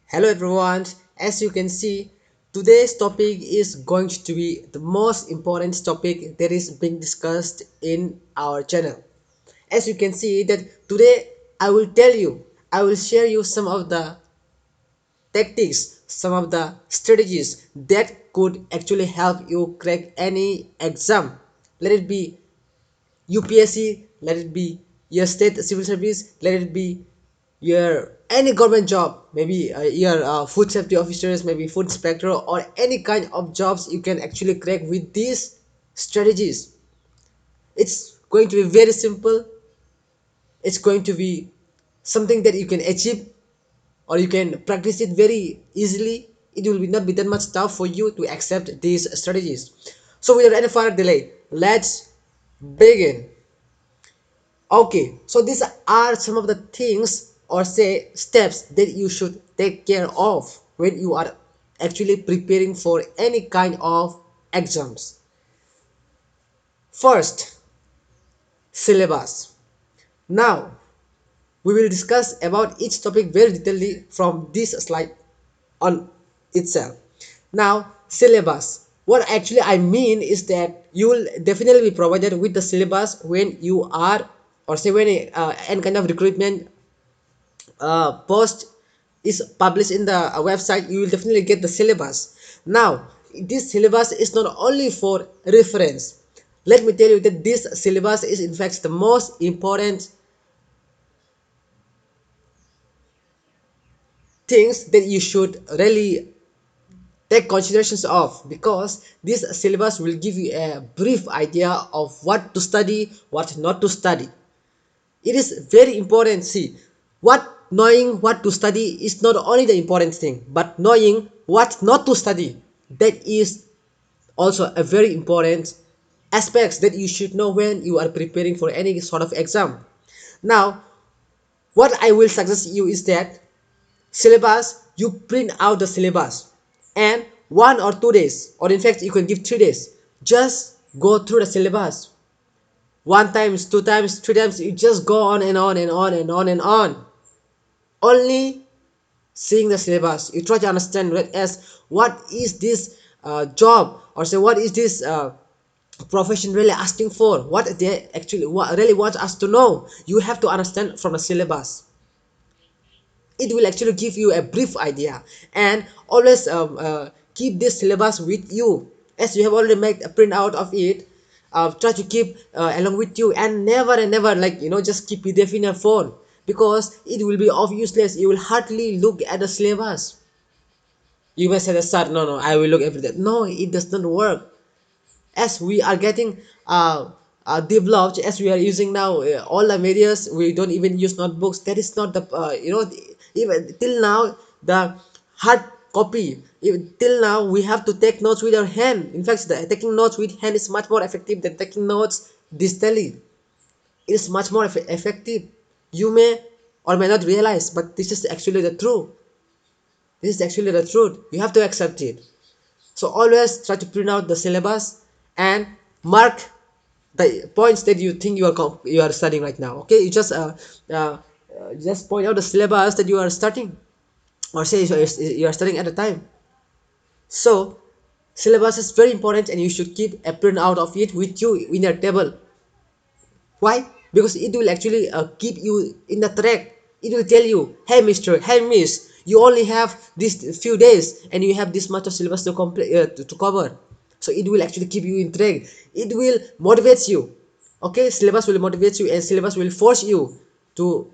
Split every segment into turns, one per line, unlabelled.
Hello everyone, as you can see, today's topic is going to be the most important topic that is being discussed in our channel. As you can see that today I will share you some of the tactics, some of the strategies that could actually help you crack any exam. Let it be UPSC, let it be your state civil service, let it be your any government job, maybe your food safety officers, maybe food inspector, or any kind of jobs you can actually crack with these strategies. It's going to be very simple. It's going to be something that you can achieve or you can practice it very easily. It will be not be that much tough for you to accept these strategies. So without any further delay, let's begin. Okay, so these are some of the things or say steps that you should take care of when you are actually preparing for any kind of exams. First, syllabus. Now we will discuss about each topic very detailedly from this slide on itself. Now, syllabus. What actually I mean is that you will definitely be provided with the syllabus when you are or say when any kind of recruitment post is published in the website. You will definitely get the syllabus. Now this syllabus is not only for reference. Let me tell you that this syllabus is in fact the most important things that you should really take considerations of, because this syllabus will give you a brief idea of what to study, what not to study. It is very important. See, what knowing what to study is not only the important thing, but knowing what not to study, that is also a very important aspects that you should know when you are preparing for any sort of exam. Now what I will suggest you is that syllabus, you print out the syllabus, and 1 or 2 days, or in fact you can give 3 days, just go through the syllabus. 1 times, 2 times, 3 times, you just go on and on and on and on and on, only seeing the syllabus. You try to understand as what is this job, or say what is this profession really asking for, what they actually what really want us to know. You have to understand from the syllabus. It will actually give you a brief idea, and always keep this syllabus with you, as you have already made a printout of it. Try to keep along with you, and never like just keep PDF in your phone, because it will be of useless. You will hardly look at the syllabus. You may say the start, no, I will look every day. No, it does not work. As we are getting developed, as we are using now all the medias, we don't even use notebooks. That is not the even till now the hard copy. Even till now we have to take notes with our hand. In fact, taking notes with hand is much more effective than taking notes digitally. It is much more effective. You may or may not realize, but this is actually the truth. This is actually the truth. You have to accept it. So always try to print out the syllabus and mark the points that you think you are studying right now. Okay, you just point out the syllabus that you are studying, or say you are studying at a time. So syllabus is very important, and you should keep a printout of it with you in your table. Why? Because it will actually keep you in the track. It will tell you, hey mister, hey miss, you only have this few days and you have this much of syllabus to complete to cover. So it will actually keep you in track. It will motivate you. Okay, syllabus will motivate you, and syllabus will force you to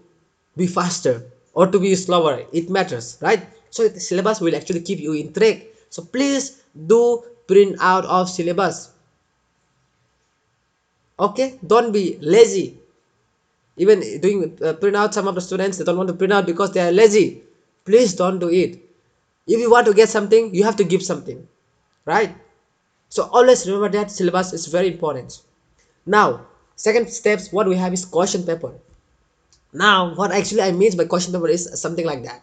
be faster or to be slower. It matters, right? So the syllabus will actually keep you in track. So please do print out of syllabus. Okay, don't be lazy. Even doing print out, some of the students, they don't want to print out because they are lazy. Please don't do it. If you want to get something, you have to give something, right? So always remember that syllabus is very important. Now second steps, what we have is question paper. Now what actually I mean by question paper is something like that.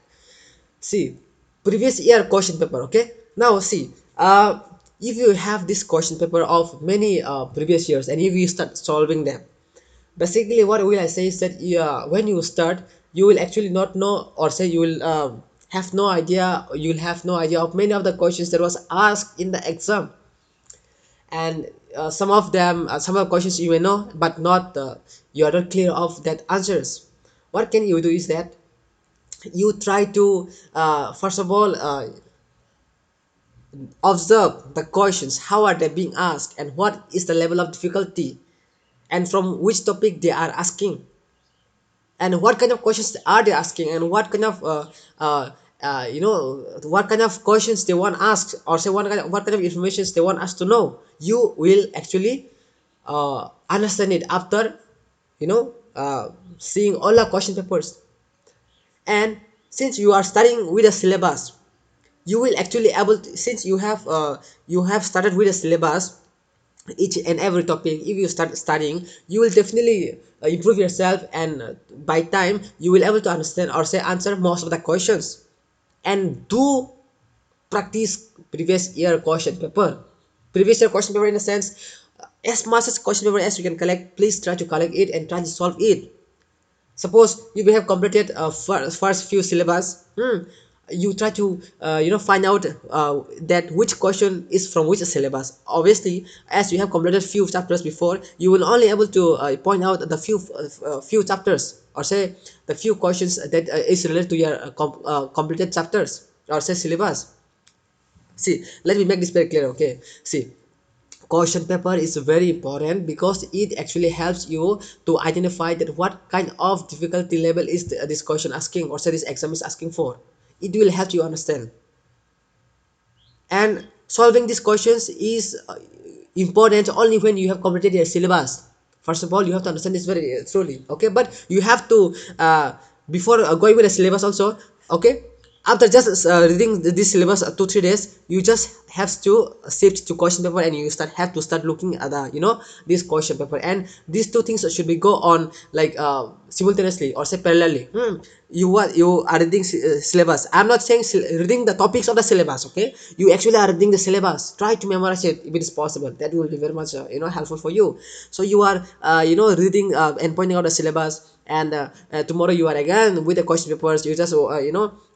See, previous year question paper. Okay, now see, if you have this question paper of many previous years, and if you start solving them, basically what will I say is that when you start, you will actually not know, or say you will have no idea, you'll have no idea of many of the questions that was asked in the exam. And some of the questions you may know, but not you are not clear of that answers. What can you do is that you try to first of all observe the questions, how are they being asked, and what is the level of difficulty, and from which topic they are asking, and what kind of questions are they asking, and what kind of what kind of questions they want asked, or say what kind of information they want us to know. You will actually understand it after seeing all the question papers. And since you are studying with a syllabus, you will actually able to, since you have started with a syllabus, each and every topic, if you start studying, you will definitely improve yourself, and by time you will able to understand or say answer most of the questions. And do practice previous year question paper in a sense, as much as question paper as you can collect, please try to collect it and try to solve it. Suppose you may have completed first few syllabus. You try to find out that which question is from which syllabus. Obviously, as you have completed few chapters before, you will only able to point out the few chapters, or say the few questions that is related to your completed chapters, or say syllabus. See, let me make this very clear. Okay, see, question paper is very important because it actually helps you to identify that what kind of difficulty level is this question asking, or say this exam is asking for. It will help you understand. And solving these questions is important only when you have completed your syllabus. First of all, you have to understand this very truly, okay? But you have to before going with the syllabus also, okay, after just reading this syllabus 2 3 days, you just have to shift to question paper, and you have to start looking at the this question paper. And these two things should be go on like simultaneously, or say parallelly. You are reading syllabus. I'm not saying reading the topics of the syllabus, okay? You actually are reading the syllabus. Try to memorize it if it is possible. That will be very much helpful for you. So you are reading and pointing out the syllabus, and tomorrow you are again with the question papers. You just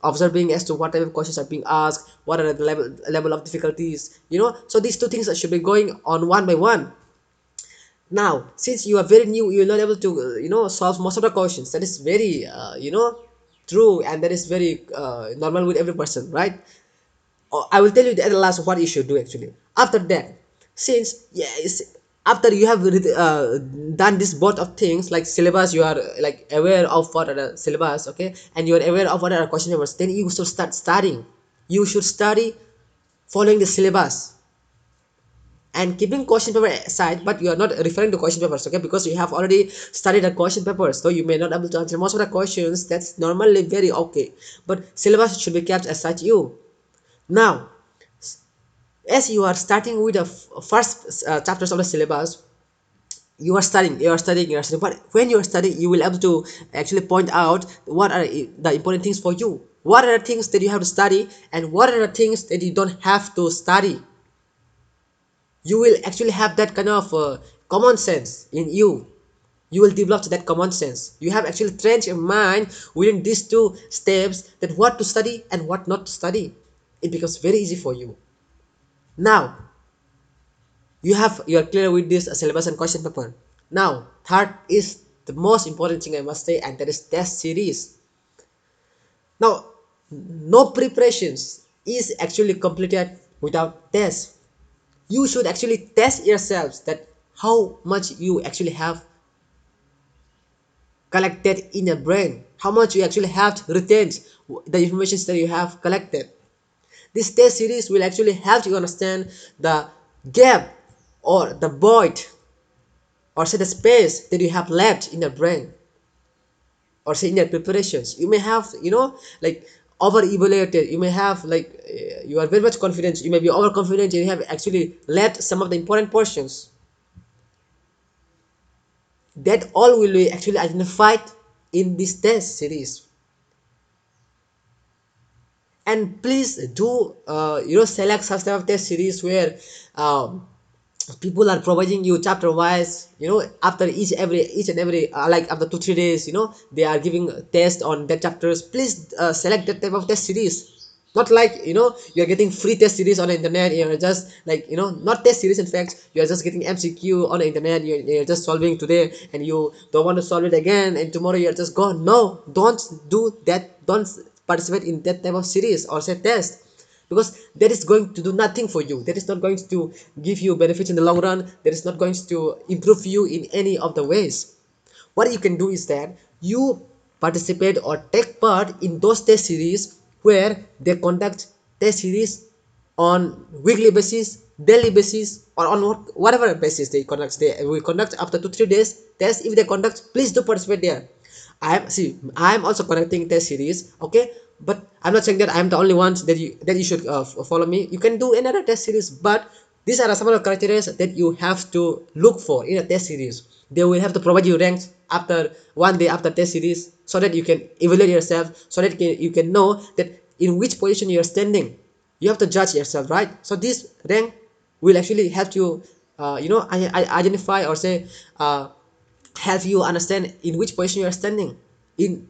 observing as to what type of questions are being asked, what are the level of difficulties. So these two things should be going on one by one. Now, since you are very new, you're not able to solve most of the questions. That is very true, and that is very normal with every person, right? I will tell you at the last what you should do actually. After that, since yes, after you have done this both of things, like syllabus, you are like aware of what are the syllabus, okay, and you are aware of what are the question papers. Then you should start studying. You should study following the syllabus, and keeping question paper aside, but you are not referring to question papers, okay, because you have already studied the question papers, so you may not able to answer most of the questions. That's normally very okay, but syllabus should be kept aside you. Now, as you are starting with the first chapters of the syllabus, you are studying, but when you are studying, you will able to actually point out what are the important things for you, what are the things that you have to study, and what are the things that you don't have to study. You will actually have that kind of common sense in you. You will develop that common sense. You have actually trained your mind within these two steps, that what to study and what not to study. It becomes very easy for you. Now you are clear with this syllabus and question paper. Now third is the most important thing I must say, and that is test series. Now, no preparations is actually completed without tests. You should actually test yourselves that how much you actually have collected in your brain, how much you actually have retained the information that you have collected. This test series will actually help you understand the gap, or the void, or say the space that you have left in your brain, or say in your preparations. You may have like over evaluated. You may have like you are very much confident, you may be overconfident, and you have actually left some of the important portions. That all will be actually identified in this test series. And please do select such type of test series where um, people are providing you chapter wise, after each and every like after 2 3 days, they are giving a test on that chapters. Please select that type of test series. Not like, you're getting free test series on the internet. You're just like, not test series. In fact, you're just getting MCQ on the internet. You're just solving today and you don't want to solve it again, and tomorrow you're just gone. No, don't do that. Don't participate in that type of series or say test, because that is going to do nothing for you. That is not going to give you benefits in the long run. That is not going to improve you in any of the ways. What you can do is that you participate or take part in those test series where they conduct test series on weekly basis, daily basis, or on whatever basis they conduct. They will conduct after 2 3 days test. If they conduct, please do participate there. I'm also conducting test series, okay, but I'm not saying that I'm the only ones that you should follow me. You can do another test series, but these are some of the criteria that you have to look for in a test series. They will have to provide you ranks after 1 day after test series, so that you can evaluate yourself, so that you can know that in which position you're standing. You have to judge yourself, right? So this rank will actually help you, identify or say, help you understand in which position you are standing in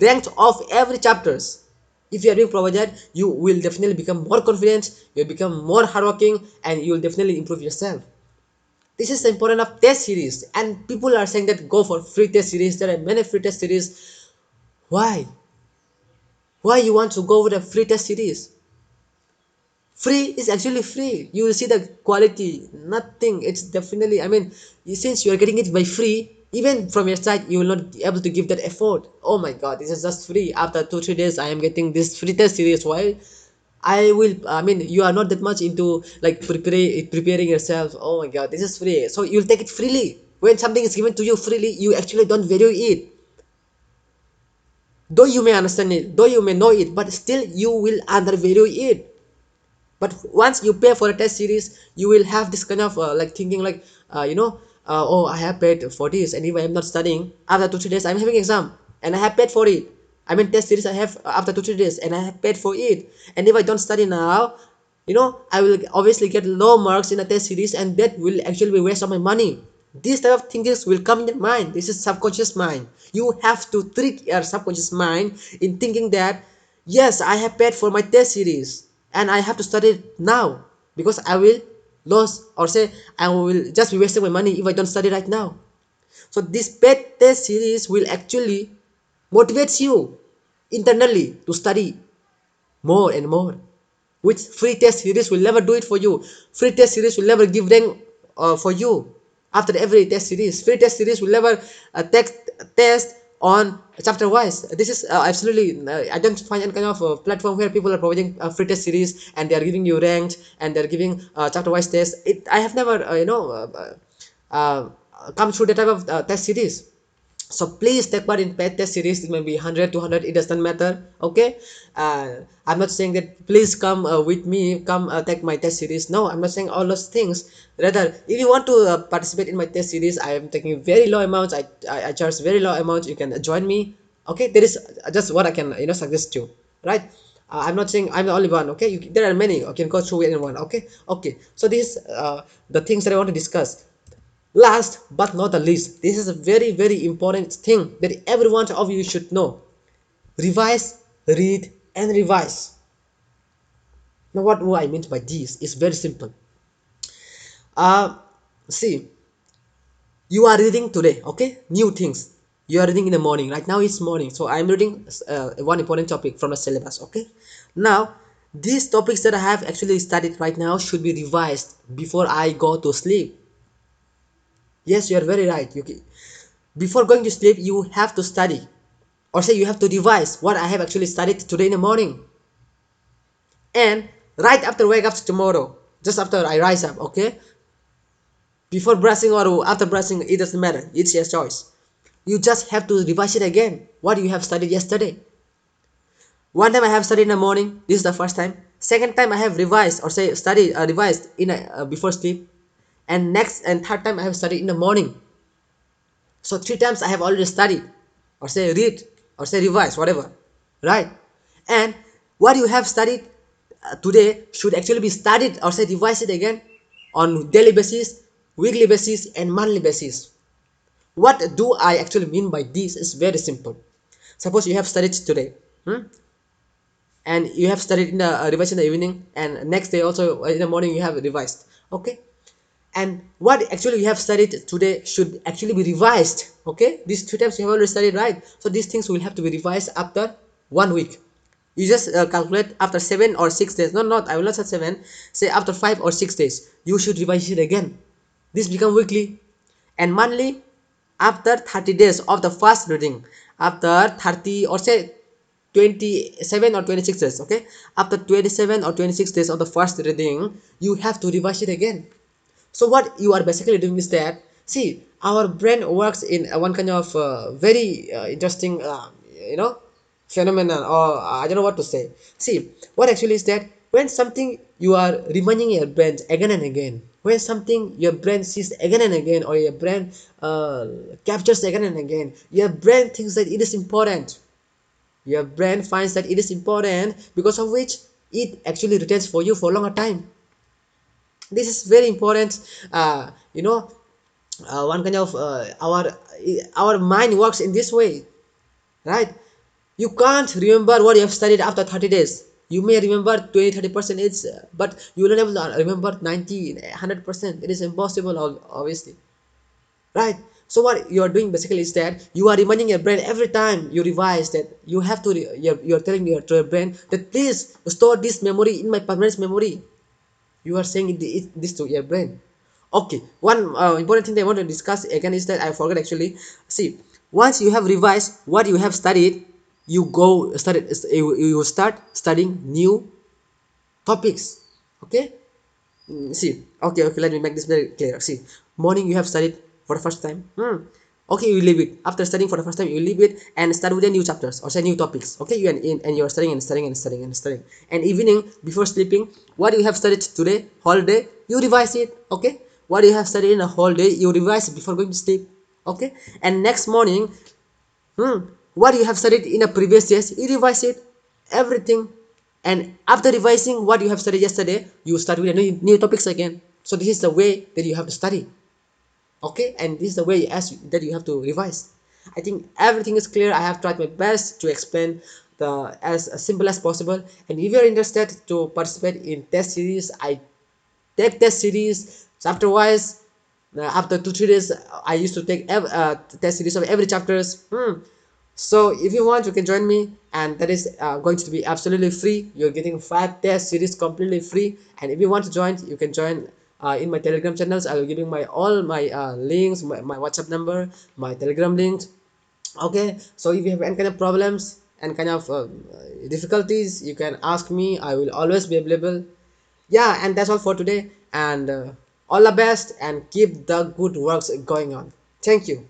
ranked of every chapters. If you are being provided, you will definitely become more confident, you'll become more hardworking, and you'll definitely improve yourself. This is the importance of test series, and people are saying that go for free test series. There are many free test series. Why why you want to go with a free test series? Free is actually free. You will see the quality, nothing. It's definitely, I mean, since you are getting it by free, even from your side you will not be able to give that effort. Oh my god, this is just free. After 2 3 days I am getting this free test series. Why? I mean, you are not that much into like preparing yourself. Oh my god, this is free, so you'll take it freely. When something is given to you freely, you actually don't value it. Though you may understand it, though you may know it, but still you will undervalue it. But once you pay for a test series, you will have this kind of like thinking like, oh, I have paid for this, and if I am not studying, after 2 3 days I'm having exam and I have paid for it. I mean, test series I have after 2 3 days and I have paid for it, and if I don't study now, I will obviously get low marks in a test series, and that will actually be waste of my money. These type of thinkings will come in your mind. This is subconscious mind. You have to trick your subconscious mind in thinking that, yes, I have paid for my test series and I have to study it now, because I will lose, or say I will just be wasting my money if I don't study right now. So this paid test series will actually motivate you internally to study more and more, which free test series will never do it for you. Free test series will never give rank for you after every test series. Free test series will never take test on chapter wise. This is absolutely, I don't find any kind of platform where people are providing free test series and they are giving you ranked and they're giving chapter wise test. I have never come through that type of test series. So please take part in paid test series. It may be 100 200, it doesn't matter, okay. I'm not saying that please come with me, come take my test series. No, I'm not saying all those things. Rather, if you want to participate in my test series, I am taking very low amounts. I charge very low amounts. You can join me, okay. That is just what I can suggest you, right. I'm not saying I'm the only one, okay. There are many. You can go through anyone, okay. So this is the things that I want to discuss. Last but not the least, this is a very, very important thing that every one of you should know. Revise, read, and revise. Now, what do I mean by this? It's very simple. Uh, See, you are reading today, okay? New things. You are reading in the morning. Right now it's morning, so I'm reading one important topic from the syllabus, okay? Now, these topics that I have actually studied right now should be revised before I go to sleep. Yes, you are very right. Before going to sleep, you have to study, or say you have to revise what I have actually studied today in the morning. And right after wake up tomorrow, just after I rise up, okay? Before brushing or after brushing, it doesn't matter. It's your choice. You just have to revise it again. What you have studied yesterday. One time I have studied in the morning. This is the first time. Second time I have revised, or say studied revised in before sleep. And next and third time I have studied in the morning. So 3 times I have already studied, or say read, or say revise, whatever, right? And what you have studied today should actually be studied, or say revise it again on daily basis, weekly basis, and monthly basis. What do I actually mean by this is very simple. Suppose you have studied today, and you have studied in the revised in the evening, and next day also in the morning you have revised. Okay, and what actually you have studied today should actually be revised. Okay, these two times you have already studied, right? So these things will have to be revised after 1 week. You just calculate after 7 or 6 days. No, not I will not say 7. Say after 5 or 6 days, you should revise it again. This become weekly, and monthly after 30 days of the first reading. After 30 or say 27 or 26 days. Okay, after 27 or 26 days of the first reading, you have to revise it again. So what you are basically doing is that, see, our brain works in one kind of very interesting phenomenon, or I don't know what to say. See, what actually is that when something you are reminding your brain again and again, when something your brain sees again and again, or your brain captures again and again, your brain thinks that it is important. Your brain finds that it is important, because of which it actually retains for you for a longer time. This is very important. One kind of our mind works in this way, right? You can't remember what you have studied after 30 days. You may remember 20-30%, but you will never remember 90-100%. It is impossible, obviously, right? So what you are doing basically is that you are reminding your brain every time you revise, that you have to you're telling your brain that please store this memory in my permanent memory. You are saying this to your brain. Okay, one important thing that I want to discuss again is that I forgot actually. See, once you have revised what you have studied, you start studying new topics. Okay. See, okay, let me make this very clear. See, morning you have studied for the first time. Okay, you leave it. After studying for the first time, you leave it and start with the new chapters or say new topics. Okay, and you're studying and studying and studying and studying. And evening before sleeping, what you have studied today, whole day, you revise it. Okay, what you have studied in a whole day, you revise it before going to sleep. Okay, and next morning, what you have studied in a previous days, you revise it, everything. And after revising what you have studied yesterday, you start with a new topics again. So this is the way that you have to study. Okay, and this is the way that you have to revise. I think everything is clear. I have tried my best to explain the as simple as possible. And if you're interested to participate in test series, I take test series chapter wise. After 2-3 days, I used to take test series of every chapters. So if you want, you can join me, and that is going to be absolutely free. You're getting 5 test series completely free. And if you want to join, you can join in my Telegram channels. I will give you my all my links, my WhatsApp number, my Telegram links. Okay, so if you have any kind of problems and kind of difficulties, you can ask me. I will always be available. Yeah, and that's all for today. And all the best, and keep the good works going on. Thank you.